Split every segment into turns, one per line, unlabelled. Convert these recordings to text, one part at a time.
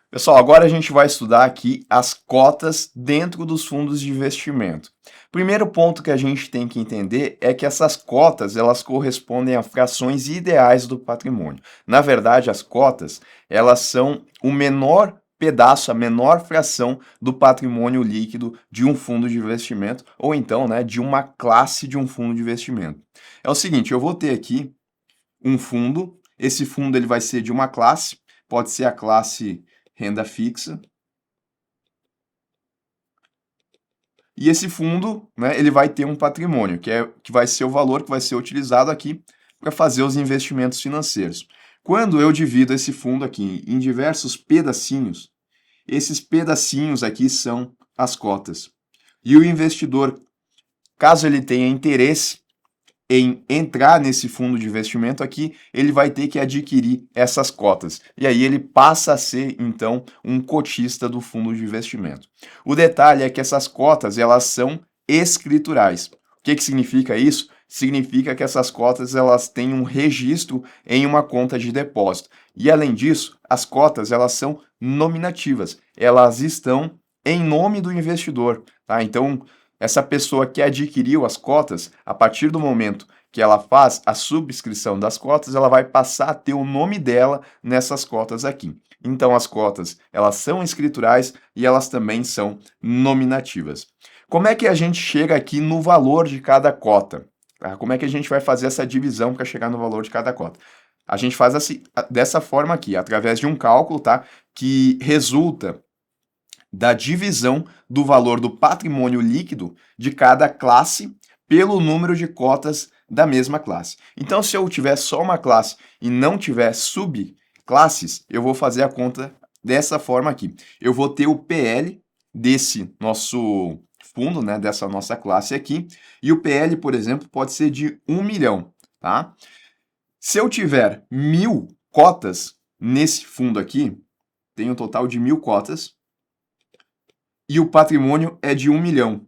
Pessoal, agora a gente vai estudar aqui as cotas dentro dos fundos de investimento. Primeiro ponto que a gente tem que entender é que essas cotas, elas correspondem a frações ideais do patrimônio. Na verdade, as cotas, elas são o menor pedaço, a menor fração do patrimônio líquido de um fundo de investimento ou então, né, de uma classe de um fundo de investimento. É o seguinte, eu vou ter aqui um fundo, esse fundo ele vai ser de uma classe, pode ser a classe renda fixa. E esse fundo, né, ele vai ter um patrimônio, que vai ser o valor que vai ser utilizado aqui para fazer os investimentos financeiros. Quando eu divido esse fundo aqui em diversos pedacinhos, esses pedacinhos aqui são as cotas. E o investidor, caso ele tenha interesse em entrar nesse fundo de investimento aqui, ele vai ter que adquirir essas cotas. E aí ele passa a ser, então, um cotista do fundo de investimento. O detalhe é que essas cotas, elas são escriturais. O que significa isso? Significa que essas cotas elas têm um registro em uma conta de depósito. E além disso, as cotas elas são nominativas. Elas estão em nome do investidor, tá? Então, essa pessoa que adquiriu as cotas, a partir do momento que ela faz a subscrição das cotas, ela vai passar a ter o nome dela nessas cotas aqui. Então, as cotas, elas são escriturais e elas também são nominativas. Como é que a gente chega aqui no valor de cada cota? Tá? Como é que a gente vai fazer essa divisão para chegar no valor de cada cota? A gente faz assim, dessa forma aqui, através de um cálculo, tá? Que resulta da divisão do valor do patrimônio líquido de cada classe pelo número de cotas da mesma classe. Então, se eu tiver só uma classe e não tiver subclasses, eu vou fazer a conta dessa forma aqui. Eu vou ter o PL desse nosso fundo, né, dessa nossa classe aqui, e o PL, por exemplo, pode ser de 1 milhão, tá? Se eu tiver 1.000 cotas nesse fundo aqui, tem um total de 1.000 cotas, e o patrimônio é de 1 milhão.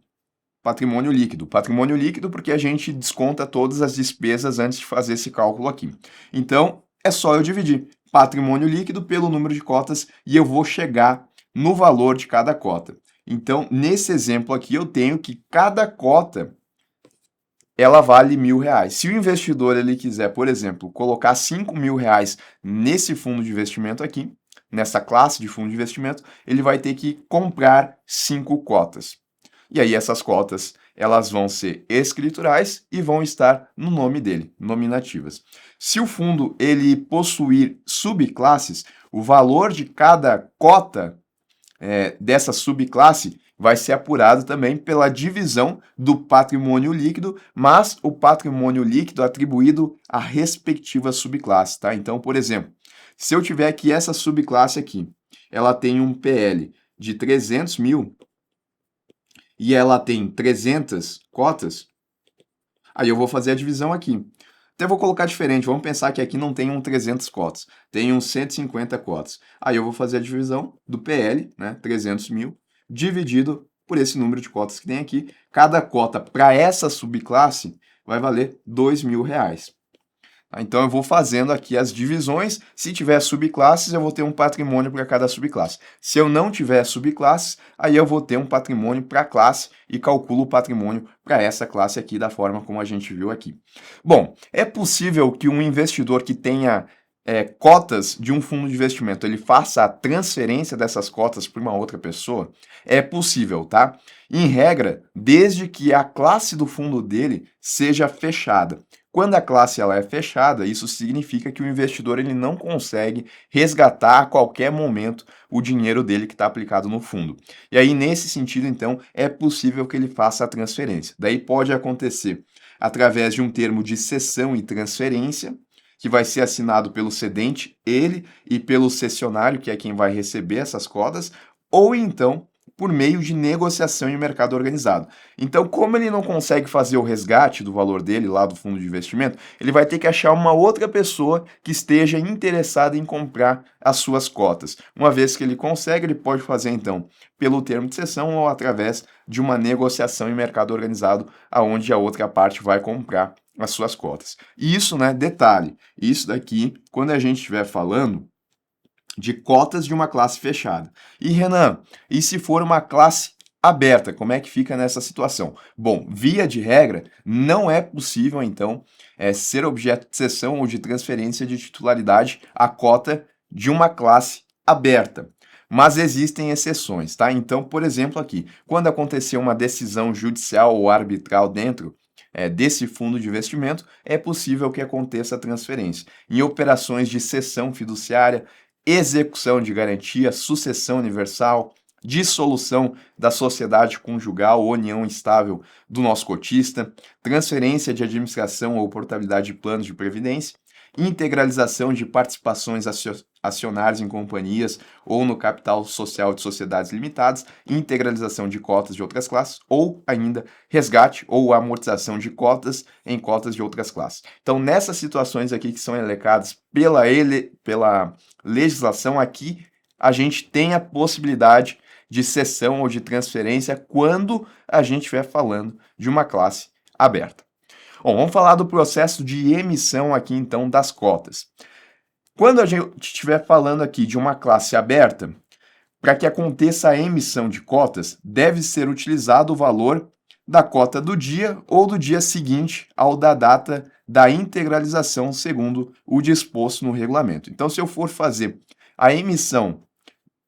Patrimônio líquido. Patrimônio líquido porque a gente desconta todas as despesas antes de fazer esse cálculo aqui. Então, é só eu dividir patrimônio líquido pelo número de cotas e eu vou chegar no valor de cada cota. Então, nesse exemplo aqui, eu tenho que cada cota ela vale R$ 1.000. Se o investidor ele quiser, por exemplo, colocar R$ 5.000 nesse fundo de investimento aqui, nessa classe de fundo de investimento, ele vai ter que comprar 5 cotas. E aí essas cotas, elas vão ser escriturais e vão estar no nome dele, nominativas. Se o fundo ele possuir subclasses, o valor de cada cota dessa subclasse vai ser apurado também pela divisão do patrimônio líquido, mas o patrimônio líquido atribuído à respectiva subclasse, tá? Então, por exemplo, se eu tiver aqui essa subclasse aqui, ela tem um PL de 300 mil e ela tem 300 cotas, aí eu vou fazer a divisão aqui. Até vou colocar diferente, vamos pensar que aqui não tem um 300 cotas, tem um 150 cotas. Aí eu vou fazer a divisão do PL, né, 300 mil, dividido por esse número de cotas que tem aqui. Cada cota para essa subclasse vai valer R$ 2.000. Tá? Então eu vou fazendo aqui as divisões. Se tiver subclasses, eu vou ter um patrimônio para cada subclasse. Se eu não tiver subclasses, aí eu vou ter um patrimônio para a classe e calculo o patrimônio para essa classe aqui da forma como a gente viu aqui. Bom, é possível que um investidor que tenha cotas de um fundo de investimento, ele faça a transferência dessas cotas para uma outra pessoa? É possível, tá? Em regra, desde que a classe do fundo dele seja fechada. Quando a classe ela é fechada, isso significa que o investidor ele não consegue resgatar a qualquer momento o dinheiro dele que está aplicado no fundo. E aí, nesse sentido, então, é possível que ele faça a transferência. Daí pode acontecer através de um termo de cessão e transferência, que vai ser assinado pelo cedente, ele, e pelo cessionário, que é quem vai receber essas cotas, ou então por meio de negociação em mercado organizado. Então, como ele não consegue fazer o resgate do valor dele lá do fundo de investimento, ele vai ter que achar uma outra pessoa que esteja interessada em comprar as suas cotas. Uma vez que ele consegue, ele pode fazer então pelo termo de cessão ou através de uma negociação em mercado organizado, aonde a outra parte vai comprar as suas cotas. E isso, né, detalhe, isso daqui, quando a gente estiver falando de cotas de uma classe fechada. E Renan, e se for uma classe aberta, como é que fica nessa situação? Bom, via de regra, não é possível, então, ser objeto de cessão ou de transferência de titularidade a cota de uma classe aberta. Mas existem exceções, tá? Então, por exemplo, aqui, quando acontecer uma decisão judicial ou arbitral dentro desse fundo de investimento, é possível que aconteça a transferência. Em operações de cessão fiduciária, execução de garantia, sucessão universal, dissolução da sociedade conjugal ou união estável do nosso cotista, transferência de administração ou portabilidade de planos de previdência, integralização de participações acionárias em companhias ou no capital social de sociedades limitadas, integralização de cotas de outras classes ou ainda resgate ou amortização de cotas em cotas de outras classes. Então, nessas situações aqui que são elencadas pela legislação aqui, a gente tem a possibilidade de cessão ou de transferência quando a gente estiver falando de uma classe aberta. Bom, vamos falar do processo de emissão aqui então das cotas. Quando a gente estiver falando aqui de uma classe aberta, para que aconteça a emissão de cotas, deve ser utilizado o valor da cota do dia ou do dia seguinte ao da data da integralização, segundo o disposto no regulamento. Então, se eu for fazer a emissão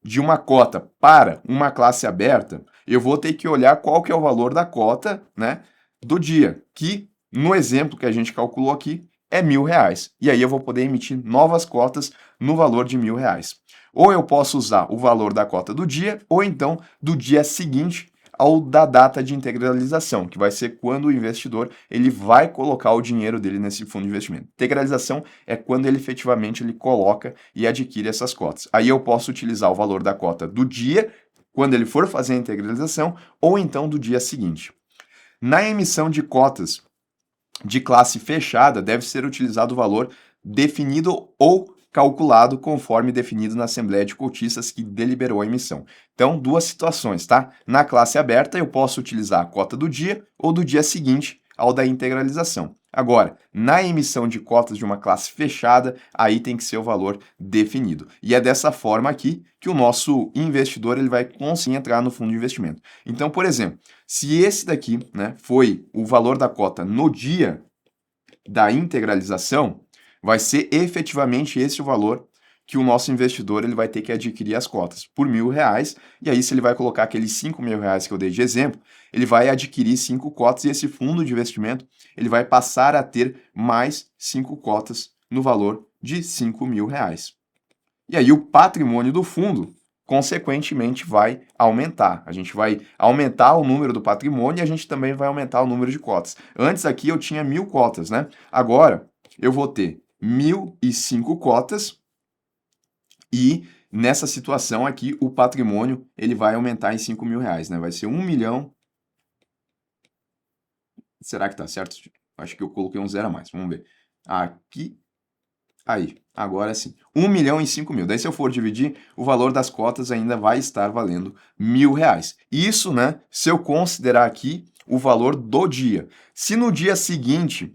de uma cota para uma classe aberta, eu vou ter que olhar qual que é o valor da cota, né, do dia, que no exemplo que a gente calculou aqui é R$1.000. E aí eu vou poder emitir novas cotas no valor de R$1.000. Ou eu posso usar o valor da cota do dia, ou então do dia seguinte ao da data de integralização, que vai ser quando o investidor ele vai colocar o dinheiro dele nesse fundo de investimento. Integralização é quando ele efetivamente ele coloca e adquire essas cotas. Aí eu posso utilizar o valor da cota do dia, quando ele for fazer a integralização, ou então do dia seguinte. Na emissão de cotas de classe fechada, deve ser utilizado o valor definido ou calculado conforme definido na Assembleia de Cotistas que deliberou a emissão. Então, duas situações, tá? Na classe aberta, eu posso utilizar a cota do dia ou do dia seguinte ao da integralização. Agora, na emissão de cotas de uma classe fechada, aí tem que ser o valor definido. E é dessa forma aqui que o nosso investidor ele vai conseguir entrar no fundo de investimento. Então, por exemplo, se esse daqui, né, foi o valor da cota no dia da integralização, vai ser efetivamente esse o valor que o nosso investidor ele vai ter que adquirir as cotas por R$1.000. E aí, se ele vai colocar aqueles R$5.000 que eu dei de exemplo, ele vai adquirir 5 cotas e esse fundo de investimento ele vai passar a ter mais 5 cotas no valor de R$5.000. E aí, o patrimônio do fundo, consequentemente, vai aumentar. A gente vai aumentar o número do patrimônio e a gente também vai aumentar o número de cotas. Antes aqui eu tinha 1.000 cotas, né? Agora eu vou ter 1.005 cotas e nessa situação aqui o patrimônio ele vai aumentar em R$5.000, né? Vai ser 1 milhão. Será que tá certo? Acho que eu coloquei um zero a mais. Vamos ver. Aqui. Aí, agora sim. 1 milhão e 5 mil. Daí, se eu for dividir, o valor das cotas ainda vai estar valendo R$1.000. Isso, né? Se eu considerar aqui o valor do dia. Se no dia seguinte,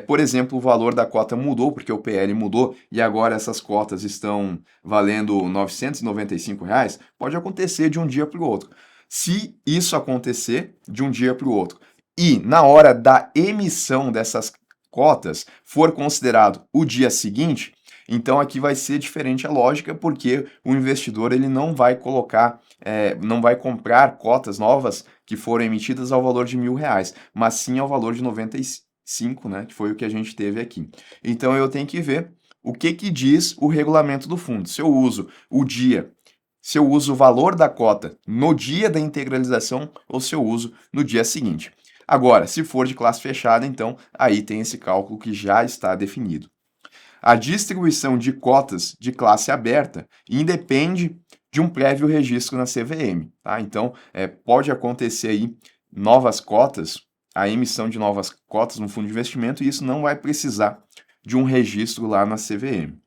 por exemplo, o valor da cota mudou, porque o PL mudou, e agora essas cotas estão valendo R$995, pode acontecer de um dia para o outro. Se isso acontecer de um dia para o outro, e na hora da emissão dessas cotas for considerado o dia seguinte, então aqui vai ser diferente a lógica, porque o investidor ele não vai colocar, não vai comprar cotas novas que foram emitidas ao valor de R$1.000, mas sim ao valor de 95, né, que foi o que a gente teve aqui. Então eu tenho que ver o que diz o regulamento do fundo. Se eu uso o dia, se eu uso o valor da cota no dia da integralização ou se eu uso no dia seguinte. Agora, se for de classe fechada, então aí tem esse cálculo que já está definido. A distribuição de cotas de classe aberta independe de um prévio registro na CVM, tá? Então, pode acontecer aí novas cotas, a emissão de novas cotas no fundo de investimento e isso não vai precisar de um registro lá na CVM.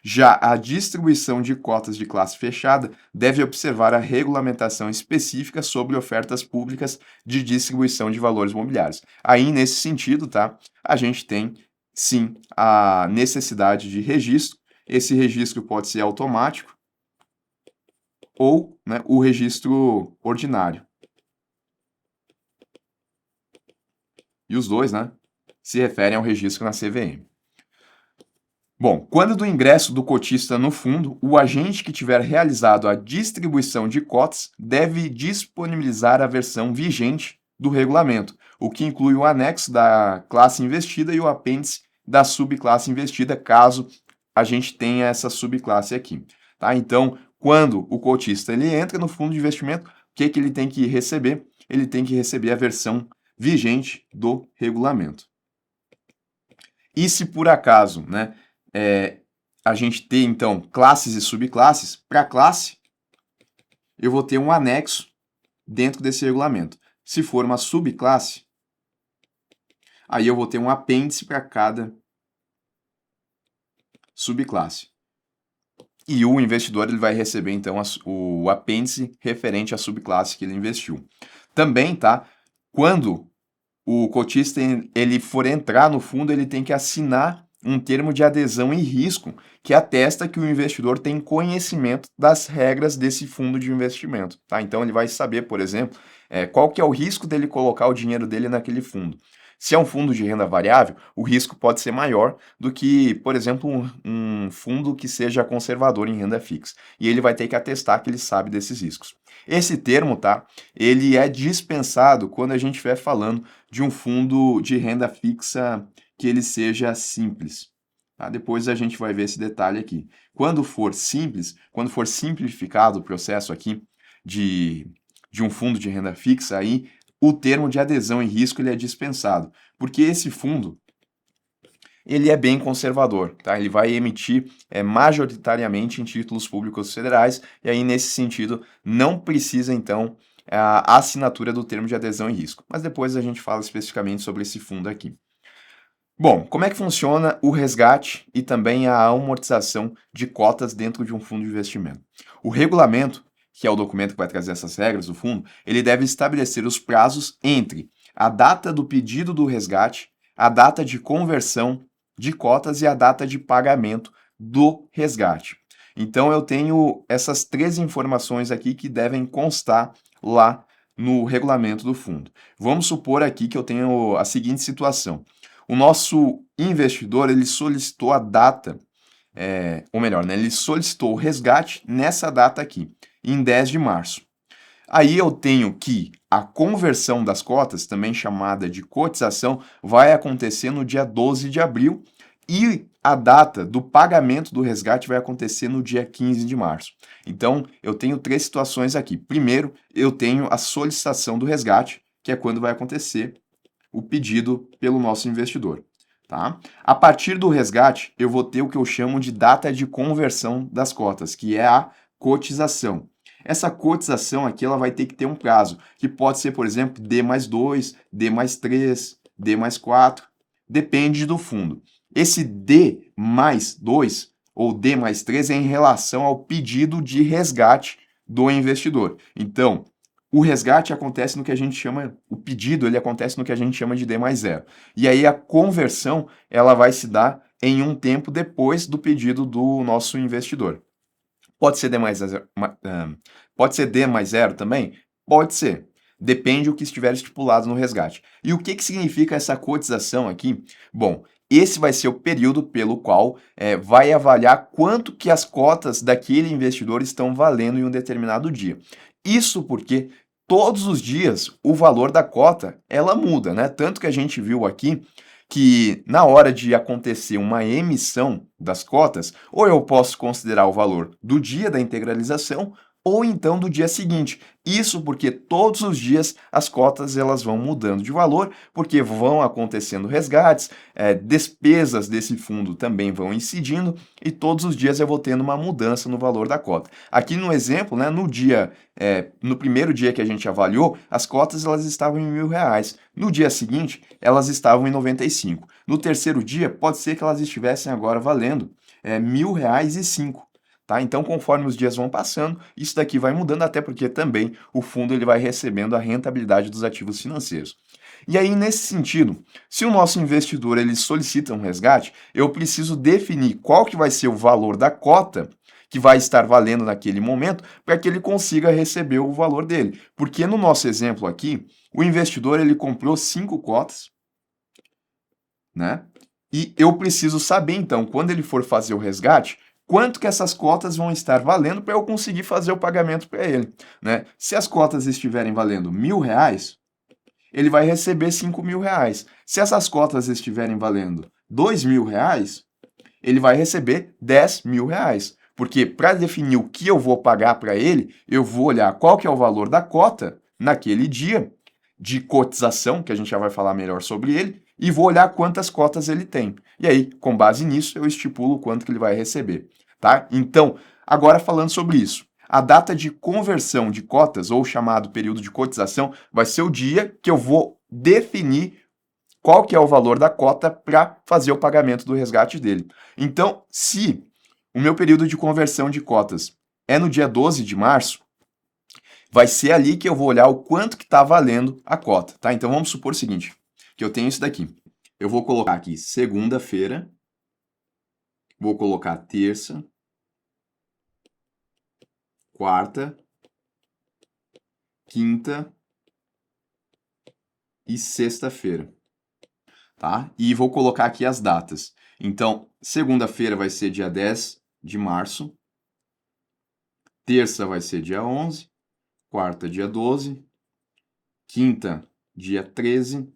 Já a distribuição de cotas de classe fechada deve observar a regulamentação específica sobre ofertas públicas de distribuição de valores mobiliários. Aí, nesse sentido, tá, a gente tem, sim, a necessidade de registro Esse registro pode ser automático ou, né, o registro ordinário. E os dois, né, se referem ao registro na CVM. Bom, quando do ingresso do cotista no fundo, o agente que tiver realizado a distribuição de cotas deve disponibilizar a versão vigente do regulamento, o que inclui o anexo da classe investida e o apêndice da subclasse investida, caso a gente tenha essa subclasse aqui. Tá? Então, quando o cotista ele entra no fundo de investimento, o que, que ele tem que receber? Ele tem que receber a versão vigente do regulamento. E se por acaso, né, a gente ter, então, classes e subclasses, para a classe, eu vou ter um anexo dentro desse regulamento. Se for uma subclasse, aí eu vou ter um apêndice para cada subclasse. E o investidor ele vai receber, então, o apêndice referente à subclasse que ele investiu. Também, tá? Quando o cotista ele for entrar no fundo, ele tem que assinar um termo de adesão e risco que atesta que o investidor tem conhecimento das regras desse fundo de investimento, tá? Então ele vai saber, por exemplo, qual que é o risco dele colocar o dinheiro dele naquele fundo. Se é um fundo de renda variável, o risco pode ser maior do que, por exemplo, um fundo que seja conservador em renda fixa. E ele vai ter que atestar que ele sabe desses riscos. Esse termo, tá? Ele é dispensado quando a gente estiver falando de um fundo de renda fixa que ele seja simples. Tá? Depois a gente vai ver esse detalhe aqui. Quando for simples, quando for simplificado o processo aqui de um fundo de renda fixa, aí o termo de adesão e risco ele é dispensado, porque esse fundo ele é bem conservador, tá? Ele vai emitir majoritariamente em títulos públicos federais, e aí nesse sentido não precisa então a assinatura do termo de adesão e risco. Mas depois a gente fala especificamente sobre esse fundo aqui. Bom, como é que funciona o resgate e também a amortização de cotas dentro de um fundo de investimento? O regulamento, que é o documento que vai trazer essas regras do fundo, ele deve estabelecer os prazos entre a data do pedido do resgate, a data de conversão de cotas e a data de pagamento do resgate. Então eu tenho essas três informações aqui que devem constar lá no regulamento do fundo. Vamos supor aqui que eu tenho a seguinte situação. O nosso investidor ele solicitou a data, ou melhor, né, ele solicitou o resgate nessa data aqui, em 10 de março. Aí eu tenho que a conversão das cotas, também chamada de cotização, vai acontecer no dia 12 de abril e a data do pagamento do resgate vai acontecer no dia 15 de março. Então, eu tenho três situações aqui. Primeiro, eu tenho a solicitação do resgate, que é quando vai acontecer o pedido pelo nosso investidor. Tá? A partir do resgate, eu vou ter o que eu chamo de data de conversão das cotas, que é a cotização. Essa cotização aqui ela vai ter que ter um prazo, que pode ser, por exemplo, D+2, D+3, D+4, depende do fundo. Esse D+2 ou D+3 é em relação ao pedido de resgate do investidor. Então, o resgate acontece no que a gente chama, o pedido ele acontece no que a gente chama de D+0. E aí a conversão ela vai se dar em um tempo depois do pedido do nosso investidor. Pode ser D+0, pode ser D+0 também? Pode ser. Depende do que estiver estipulado no resgate. E o que significa essa cotização aqui? Bom, esse vai ser o período pelo qual vai avaliar quanto que as cotas daquele investidor estão valendo em um determinado dia. Isso porque todos os dias o valor da cota ela muda, né? Tanto que a gente viu aqui que na hora de acontecer uma emissão das cotas, ou eu posso considerar o valor do dia da integralização ou então do dia seguinte. Isso porque todos os dias as cotas elas vão mudando de valor, porque vão acontecendo resgates, despesas desse fundo também vão incidindo e todos os dias eu vou tendo uma mudança no valor da cota. Aqui no exemplo, né, no primeiro dia que a gente avaliou, as cotas elas estavam em R$ 1.000. No dia seguinte, elas estavam em 95. No terceiro dia, pode ser que elas estivessem agora valendo R$ 1.000,05. Tá? Então, conforme os dias vão passando, isso daqui vai mudando, até porque também o fundo ele vai recebendo a rentabilidade dos ativos financeiros. E aí, nesse sentido, se o nosso investidor ele solicita um resgate, eu preciso definir qual que vai ser o valor da cota que vai estar valendo naquele momento para que ele consiga receber o valor dele. Porque no nosso exemplo aqui, o investidor ele comprou 5 cotas, né? E eu preciso saber então, quando ele for fazer o resgate, quanto que essas cotas vão estar valendo para eu conseguir fazer o pagamento para ele, né? Se as cotas estiverem valendo R$ 1.000, ele vai receber R$ 5.000. Se essas cotas estiverem valendo R$ 2.000, ele vai receber R$ 10.000. Porque para definir o que eu vou pagar para ele, eu vou olhar qual que é o valor da cota naquele dia de cotização, que a gente já vai falar melhor sobre ele, e vou olhar quantas cotas ele tem. E aí, com base nisso, eu estipulo o quanto que ele vai receber, tá? Então, agora falando sobre isso. A data de conversão de cotas, ou chamado período de cotização, vai ser o dia que eu vou definir qual que é o valor da cota para fazer o pagamento do resgate dele. Então, se o meu período de conversão de cotas é no dia 12 de março, vai ser ali que eu vou olhar o quanto que está valendo a cota, tá? Então, vamos supor o seguinte, que eu tenho isso daqui. Eu vou colocar aqui segunda-feira, vou colocar terça, quarta, quinta e sexta-feira, tá? E vou colocar aqui as datas. Então, segunda-feira vai ser dia 10 de março, terça vai ser dia 11, quarta dia 12, quinta dia 13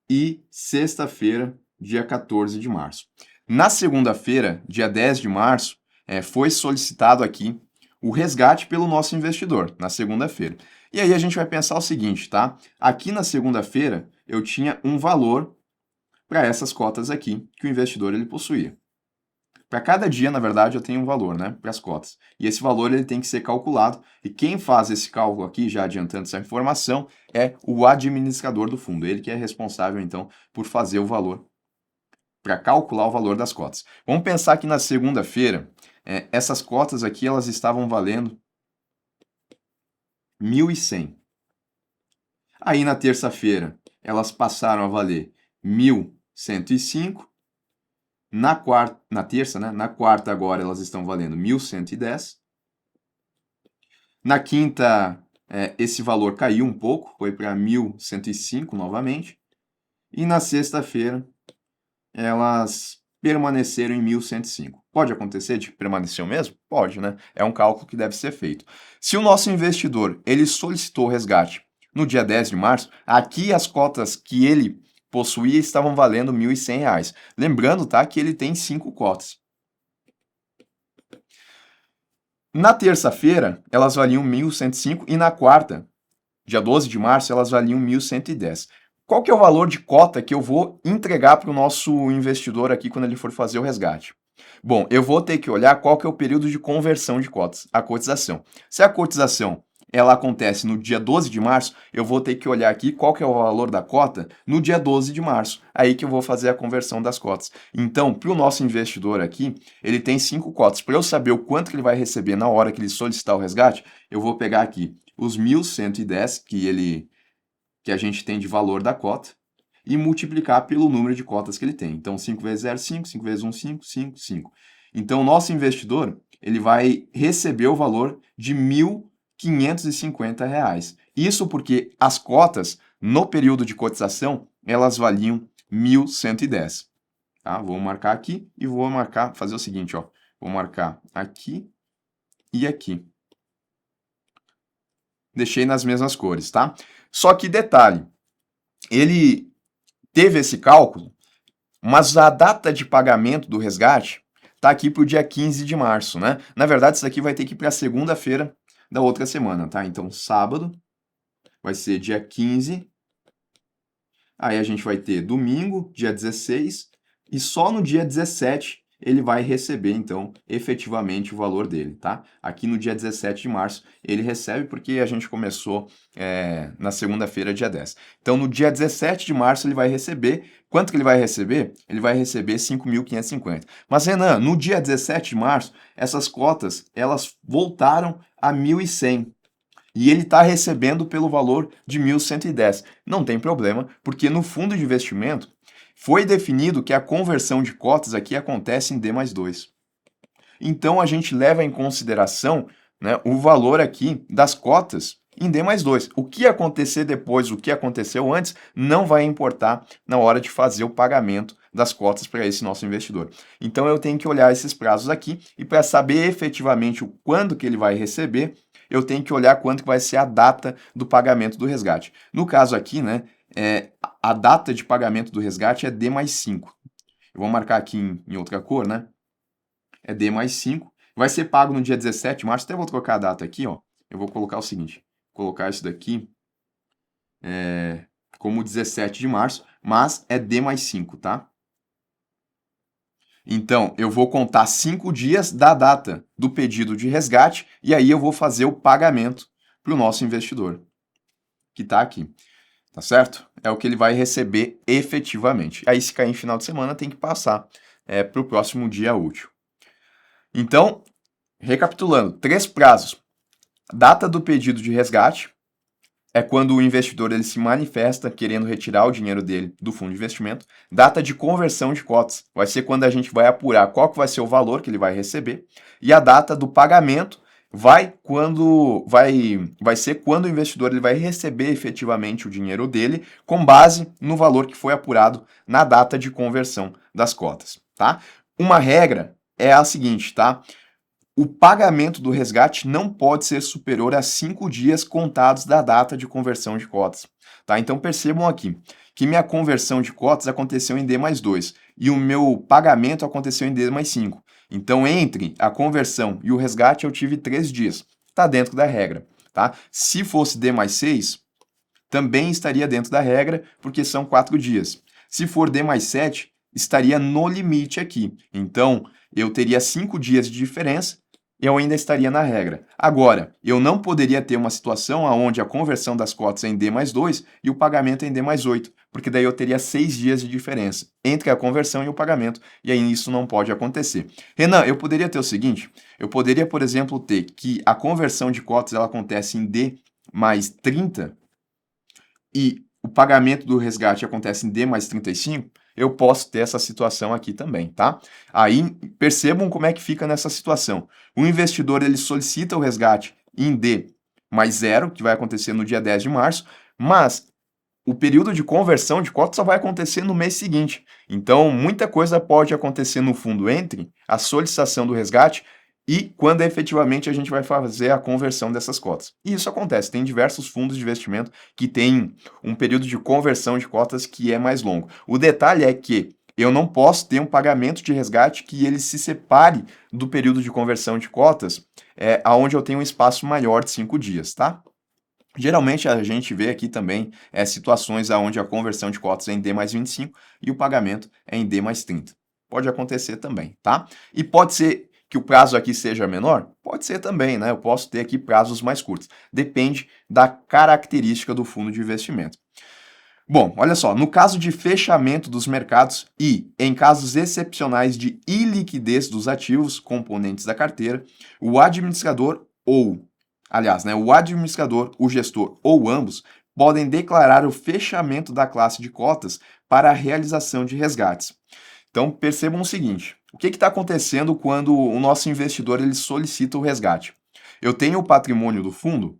e sexta-feira dia 14 de março. Na segunda-feira, dia 10 de março, foi solicitado aqui o resgate pelo nosso investidor, na segunda-feira. E aí a gente vai pensar o seguinte, tá? Aqui na segunda-feira eu tinha um valor para essas cotas aqui que o investidor ele possuía. Para cada dia, na verdade, eu tenho um valor, né, para as cotas. E esse valor ele tem que ser calculado. E quem faz esse cálculo aqui, já adiantando essa informação, é o administrador do fundo. Ele que é responsável, então, por fazer o valor, para calcular o valor das cotas. Vamos pensar que na segunda-feira, essas cotas aqui, elas estavam valendo 1.100. Aí na terça-feira, elas passaram a valer 1.105. Na terça, né? Na quarta agora elas estão valendo 1.110. Na quinta, esse valor caiu um pouco, foi para 1.105 novamente. E na sexta-feira, elas permaneceram em 1.105. Pode acontecer de permanecer o mesmo? Pode, né? É um cálculo que deve ser feito. Se o nosso investidor ele solicitou o resgate no dia 10 de março, aqui as cotas que ele possuía estavam valendo R$ 1.100. Lembrando, tá, que ele tem 5 cotas. Na terça-feira, elas valiam 1.105 e na quarta, dia 12 de março, elas valiam 1.110. Qual que é o valor de cota que eu vou entregar para o nosso investidor aqui quando ele for fazer o resgate? Bom, eu vou ter que olhar qual que é o período de conversão de cotas, a cotização. Se a cotização ela acontece no dia 12 de março, eu vou ter que olhar aqui qual que é o valor da cota no dia 12 de março. Aí que eu vou fazer a conversão das cotas. Então, para o nosso investidor aqui, ele tem 5 cotas. Para eu saber o quanto que ele vai receber na hora que ele solicitar o resgate, eu vou pegar aqui os 1.110 que a gente tem de valor da cota e multiplicar pelo número de cotas que ele tem. Então, 5 vezes 0, 5, 5 vezes 1, 5, 5, 5. Então, o nosso investidor, ele vai receber o valor de R$ 1.550. Isso porque as cotas, no período de cotização, elas valiam 1.110. Tá? Vou marcar aqui e vou fazer o seguinte, ó. Vou marcar aqui e aqui. Deixei nas mesmas cores, tá? Só que detalhe, ele teve esse cálculo, mas a data de pagamento do resgate está aqui para o dia 15 de março, né? Na verdade, isso aqui vai ter que ir para a segunda-feira da outra semana, tá? Então, sábado vai ser dia 15. Aí a gente vai ter domingo, dia 16, e só no dia 17 ele vai receber, então, efetivamente o valor dele, tá? Aqui no dia 17 de março ele recebe porque a gente começou na segunda-feira, dia 10. Então, no dia 17 de março ele vai receber. Quanto que ele vai receber? Ele vai receber 5.550. Mas, Renan, no dia 17 de março, essas cotas, elas voltaram a 1.100. e ele está recebendo pelo valor de 1.110. Não tem problema, porque no fundo de investimento foi definido que a conversão de cotas aqui acontece em D+2. Então a gente leva em consideração, né, o valor aqui das cotas em D+2. O que acontecer depois, o que aconteceu antes, não vai importar na hora de fazer o pagamento das cotas para esse nosso investidor. Então eu tenho que olhar esses prazos aqui e para saber efetivamente o quando que ele vai receber, eu tenho que olhar quanto que vai ser a data do pagamento do resgate. No caso aqui, né, a data de pagamento do resgate é D+5. Eu vou marcar aqui em outra cor, né? É D+5. Vai ser pago no dia 17 de março. Até vou trocar a data aqui, ó. Eu vou colocar o seguinte: colocar isso daqui como 17 de março, mas é D+5, tá? Então, eu vou contar 5 dias da data do pedido de resgate e aí eu vou fazer o pagamento para o nosso investidor, que está aqui. Tá certo? É o que ele vai receber efetivamente. Aí, se cair em final de semana, tem que passar para o próximo dia útil. Então, recapitulando, 3 prazos. Data do pedido de resgate é quando o investidor ele se manifesta querendo retirar o dinheiro dele do fundo de investimento. Data de conversão de cotas vai ser quando a gente vai apurar qual que vai ser o valor que ele vai receber. E a data do pagamento vai ser quando o investidor ele vai receber efetivamente o dinheiro dele com base no valor que foi apurado na data de conversão das cotas, tá? Uma regra é a seguinte, tá? O pagamento do resgate não pode ser superior a 5 dias contados da data de conversão de cotas. Tá? Então percebam aqui que minha conversão de cotas aconteceu em D+2 e o meu pagamento aconteceu em D+5. Então entre a conversão e o resgate eu tive 3 dias. Está dentro da regra. Tá? Se fosse D+6, também estaria dentro da regra, porque são 4 dias. Se for D+7, estaria no limite aqui. Então, eu teria 5 dias de diferença e eu ainda estaria na regra. Agora, eu não poderia ter uma situação onde a conversão das cotas é em D+2 e o pagamento é em D+8, porque daí eu teria 6 dias de diferença entre a conversão e o pagamento, e aí isso não pode acontecer. Renan, eu poderia ter o seguinte, eu poderia, por exemplo, ter que a conversão de cotas ela acontece em D+30, e o pagamento do resgate acontece em D+35, eu posso ter essa situação aqui também, tá? Aí percebam como é que fica nessa situação. O investidor ele solicita o resgate em D+0, que vai acontecer no dia 10 de março, mas o período de conversão de cotas só vai acontecer no mês seguinte. Então, muita coisa pode acontecer no fundo entre a solicitação do resgate e quando efetivamente a gente vai fazer a conversão dessas cotas. E isso acontece, tem diversos fundos de investimento que têm um período de conversão de cotas que é mais longo. O detalhe é que eu não posso ter um pagamento de resgate que ele se separe do período de conversão de cotas, aonde eu tenho um espaço maior de 5 dias, tá? Geralmente a gente vê aqui também situações onde a conversão de cotas é em D+25 e o pagamento é em D+30. Pode acontecer também, tá? E pode ser que o prazo aqui seja menor? Pode ser também, né? Eu posso ter aqui prazos mais curtos. Depende da característica do fundo de investimento. Bom, olha só, no caso de fechamento dos mercados e em casos excepcionais de iliquidez dos ativos componentes da carteira, o administrador o administrador, o gestor ou ambos podem declarar o fechamento da classe de cotas para a realização de resgates. Então percebam o seguinte, o que está acontecendo quando o nosso investidor ele solicita o resgate? Eu tenho o patrimônio do fundo,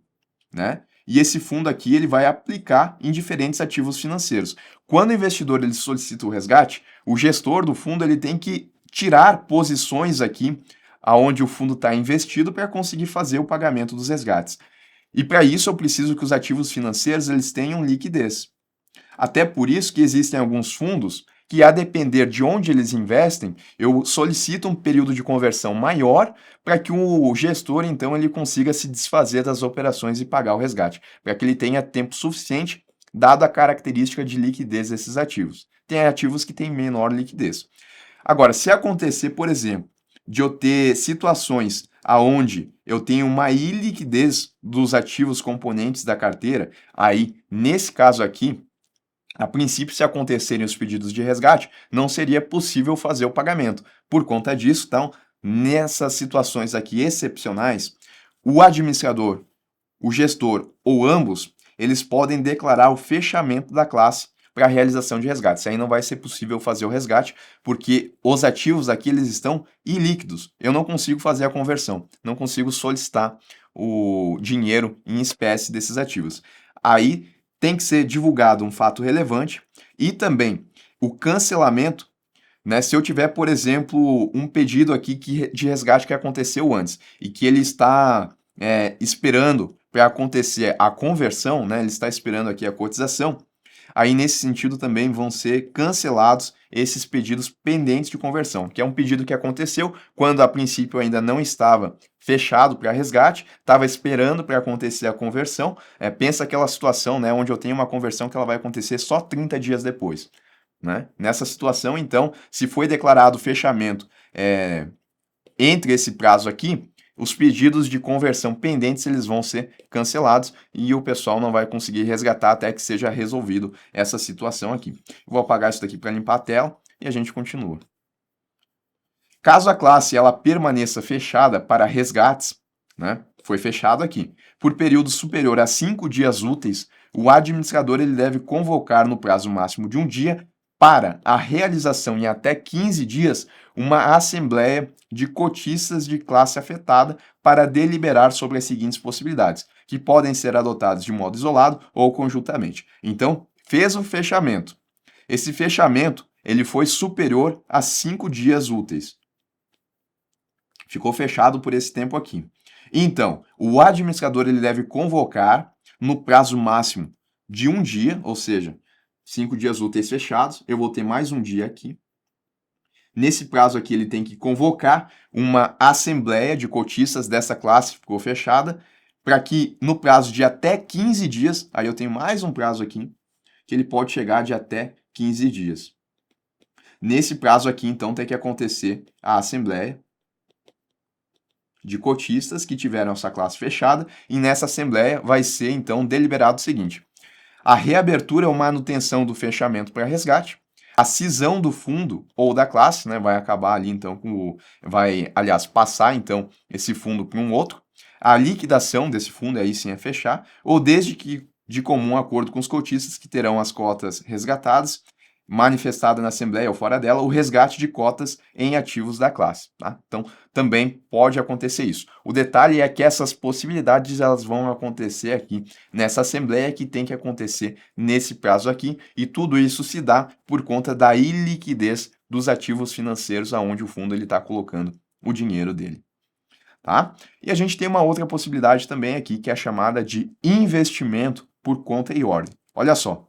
né? E esse fundo aqui ele vai aplicar em diferentes ativos financeiros. Quando o investidor ele solicita o resgate, o gestor do fundo ele tem que tirar posições aqui aonde o fundo está investido para conseguir fazer o pagamento dos resgates. E para isso eu preciso que os ativos financeiros eles tenham liquidez. Até por isso que existem alguns fundos que, a depender de onde eles investem, eu solicito um período de conversão maior para que o gestor, então, ele consiga se desfazer das operações e pagar o resgate, para que ele tenha tempo suficiente, dada a característica de liquidez desses ativos. Tem ativos que têm menor liquidez. Agora, se acontecer, por exemplo, de eu ter situações aonde eu tenho uma iliquidez dos ativos componentes da carteira, aí, nesse caso aqui, a princípio, se acontecerem os pedidos de resgate, não seria possível fazer o pagamento. Por conta disso, então, nessas situações aqui excepcionais, o administrador o gestor ou ambos, eles podem declarar o fechamento da classe para a realização de resgate. Isso aí não vai ser possível fazer o resgate, porque os ativos aqui eles estão ilíquidos. Eu não consigo fazer a conversão, não consigo solicitar o dinheiro em espécie desses ativos. Aí tem que ser divulgado um fato relevante e também o cancelamento, né? Se eu tiver, por exemplo, um pedido aqui de resgate que aconteceu antes e que ele está esperando para acontecer a conversão, né? Ele está esperando aqui a cotização. Aí, nesse sentido, também vão ser cancelados esses pedidos pendentes de conversão, que é um pedido que aconteceu quando a princípio ainda não estava fechado para resgate, estava esperando para acontecer a conversão. Pensa aquela situação, né, onde eu tenho uma conversão que ela vai acontecer só 30 dias depois. Né? Nessa situação, então, se foi declarado fechamento entre esse prazo aqui, os pedidos de conversão pendentes eles vão ser cancelados e o pessoal não vai conseguir resgatar até que seja resolvido essa situação aqui. Vou apagar isso daqui para limpar a tela e a gente continua. Caso a classe ela permaneça fechada para resgates, né, foi fechado aqui, por período superior a 5 dias úteis, o administrador ele deve convocar no prazo máximo de um dia para a realização em até 15 dias uma assembleia de cotistas de classe afetada para deliberar sobre as seguintes possibilidades, que podem ser adotadas de modo isolado ou conjuntamente. Então, fez o fechamento. Esse fechamento ele foi superior a 5 dias úteis. Ficou fechado por esse tempo aqui. Então, o administrador ele deve convocar no prazo máximo de um dia, ou seja, 5 dias úteis fechados, eu vou ter mais um dia aqui. Nesse prazo aqui, ele tem que convocar uma assembleia de cotistas dessa classe, ficou fechada, para que no prazo de até 15 dias, aí eu tenho mais um prazo aqui, que ele pode chegar de até 15 dias. Nesse prazo aqui, então, tem que acontecer a assembleia de cotistas que tiveram essa classe fechada, e nessa assembleia vai ser, então, deliberado o seguinte: a reabertura ou manutenção do fechamento para resgate, a cisão do fundo ou da classe, né, vai acabar ali então aliás, passar então esse fundo para um outro, a liquidação desse fundo, aí sim é fechar, ou desde que de comum acordo com os cotistas que terão as cotas resgatadas, manifestada na Assembleia ou fora dela, o resgate de cotas em ativos da classe. Tá? Então, também pode acontecer isso. O detalhe é que essas possibilidades elas vão acontecer aqui nessa Assembleia que tem que acontecer nesse prazo aqui, e tudo isso se dá por conta da iliquidez dos ativos financeiros aonde o fundo está colocando o dinheiro dele. Tá? E a gente tem uma outra possibilidade também aqui, que é a chamada de investimento por conta e ordem. Olha só.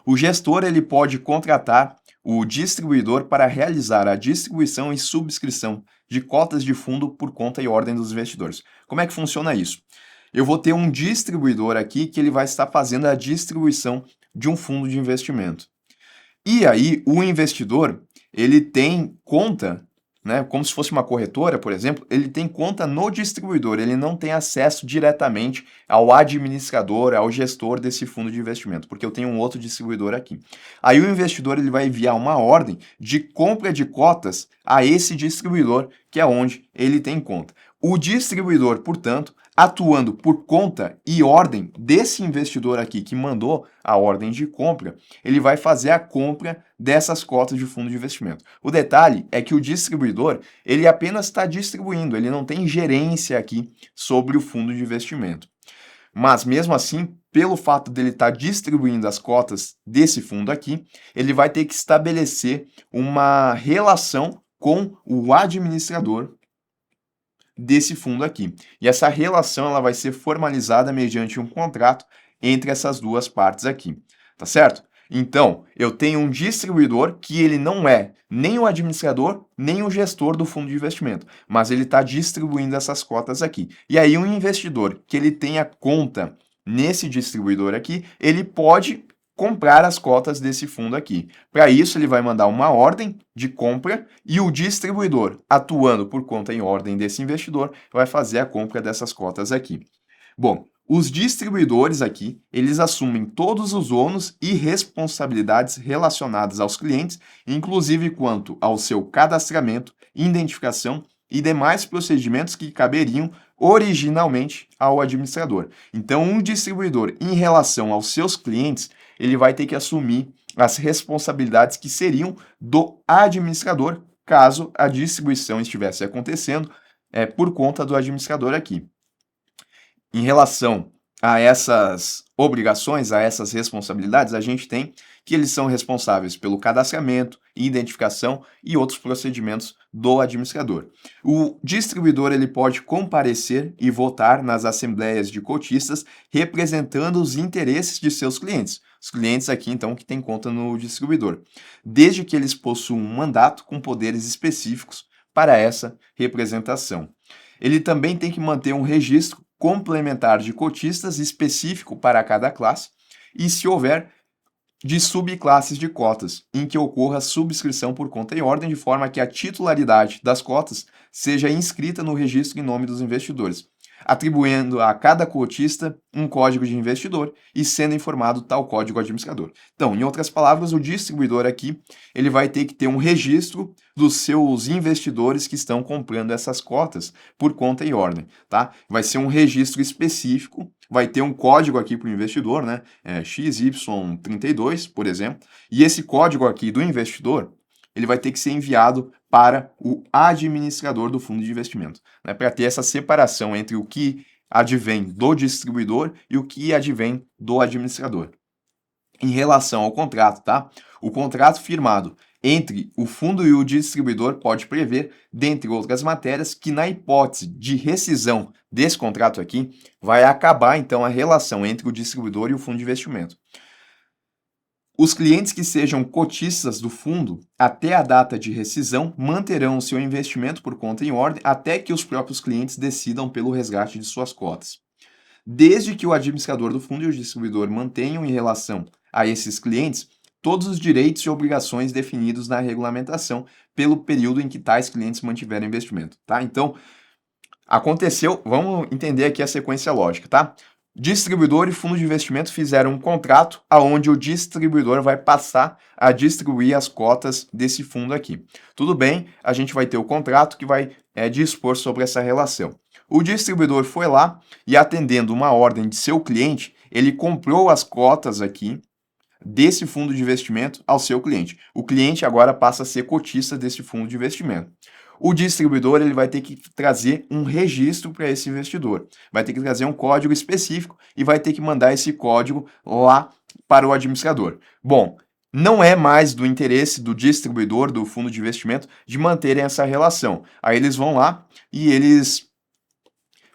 O gestor ele pode contratar o distribuidor para realizar a distribuição e subscrição de cotas de fundo por conta e ordem dos investidores. Como é que funciona isso? Eu vou ter um distribuidor aqui que ele vai estar fazendo a distribuição de um fundo de investimento. E aí o investidor, ele tem conta, né, como se fosse uma corretora, por exemplo, ele tem conta no distribuidor, ele não tem acesso diretamente ao administrador, ao gestor desse fundo de investimento, porque eu tenho um outro distribuidor aqui. Aí o investidor ele vai enviar uma ordem de compra de cotas a esse distribuidor, que é onde ele tem conta. O distribuidor, portanto, atuando por conta e ordem desse investidor aqui que mandou a ordem de compra, ele vai fazer a compra dessas cotas de fundo de investimento. O detalhe é que o distribuidor, ele apenas está distribuindo, ele não tem gerência aqui sobre o fundo de investimento. Mas mesmo assim, pelo fato dele estar distribuindo as cotas desse fundo aqui, ele vai ter que estabelecer uma relação com o administrador desse fundo aqui. E essa relação ela vai ser formalizada mediante um contrato entre essas duas partes aqui, tá certo? Então, eu tenho um distribuidor que ele não é nem o administrador, nem o gestor do fundo de investimento, mas ele está distribuindo essas cotas aqui. E aí, um investidor que ele tenha conta nesse distribuidor aqui, ele pode comprar as cotas desse fundo aqui. Para isso, ele vai mandar uma ordem de compra e o distribuidor, atuando por conta em ordem desse investidor, vai fazer a compra dessas cotas aqui. Bom, os distribuidores aqui, eles assumem todos os ônus e responsabilidades relacionadas aos clientes, inclusive quanto ao seu cadastramento, identificação e demais procedimentos que caberiam originalmente ao administrador. Então, um distribuidor, em relação aos seus clientes, ele vai ter que assumir as responsabilidades que seriam do administrador, caso a distribuição estivesse acontecendo por conta do administrador aqui. Em relação a essas obrigações, a essas responsabilidades, a gente tem que eles são responsáveis pelo cadastramento, identificação e outros procedimentos do administrador. O distribuidor ele pode comparecer e votar nas assembleias de cotistas representando os interesses de seus clientes. Os clientes aqui, então, que têm conta no distribuidor, desde que eles possuam um mandato com poderes específicos para essa representação. Ele também tem que manter um registro complementar de cotistas específico para cada classe e, se houver, de subclasses de cotas, em que ocorra subscrição por conta e ordem, de forma que a titularidade das cotas seja inscrita no registro em nome dos investidores, atribuindo a cada cotista um código de investidor e sendo informado tal código ao administrador. Então, em outras palavras, o distribuidor aqui ele vai ter que ter um registro dos seus investidores que estão comprando essas cotas por conta e ordem, tá? Vai ser um registro específico, vai ter um código aqui para o investidor, né? XY32, por exemplo, e esse código aqui do investidor ele vai ter que ser enviado para o administrador do fundo de investimento, né, para ter essa separação entre o que advém do distribuidor e o que advém do administrador. Em relação ao contrato, tá? O contrato firmado entre o fundo e o distribuidor pode prever, dentre outras matérias, que na hipótese de rescisão desse contrato aqui, vai acabar então a relação entre o distribuidor e o fundo de investimento. Os clientes que sejam cotistas do fundo até a data de rescisão manterão o seu investimento por conta em ordem até que os próprios clientes decidam pelo resgate de suas cotas. Desde que o administrador do fundo e o distribuidor mantenham em relação a esses clientes todos os direitos e obrigações definidos na regulamentação pelo período em que tais clientes mantiveram investimento, tá? Então, aconteceu, vamos entender aqui a sequência lógica, tá? Distribuidor e fundo de investimento fizeram um contrato aonde o distribuidor vai passar a distribuir as cotas desse fundo aqui. Tudo bem, a gente vai ter o contrato que vai dispor sobre essa relação. O distribuidor foi lá e, atendendo uma ordem de seu cliente, ele comprou as cotas aqui desse fundo de investimento ao seu cliente. O cliente agora passa a ser cotista desse fundo de investimento. O distribuidor ele vai ter que trazer um registro para esse investidor, vai ter que trazer um código específico e vai ter que mandar esse código lá para o administrador. Bom, não é mais do interesse do distribuidor do fundo de investimento de manterem essa relação. Aí eles vão lá e eles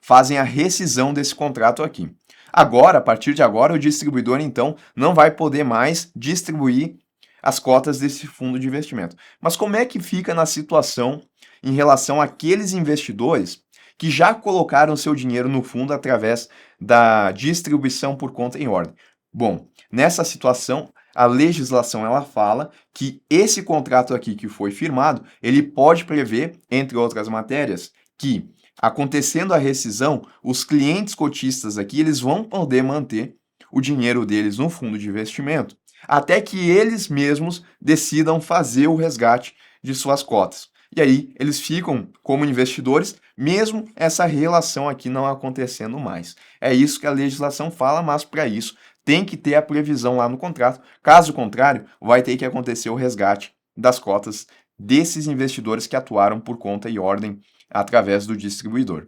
fazem a rescisão desse contrato aqui. Agora, a partir de agora, o distribuidor então não vai poder mais distribuir as cotas desse fundo de investimento. Mas como é que fica na situação em relação àqueles investidores que já colocaram seu dinheiro no fundo através da distribuição por conta em ordem? Bom, nessa situação, a legislação ela fala que esse contrato aqui que foi firmado, ele pode prever, entre outras matérias, que acontecendo a rescisão, os clientes cotistas aqui, eles vão poder manter o dinheiro deles no fundo de investimento, até que eles mesmos decidam fazer o resgate de suas cotas. E aí eles ficam como investidores, mesmo essa relação aqui não acontecendo mais. É isso que a legislação fala, mas para isso tem que ter a previsão lá no contrato. Caso contrário, vai ter que acontecer o resgate das cotas desses investidores que atuaram por conta e ordem através do distribuidor.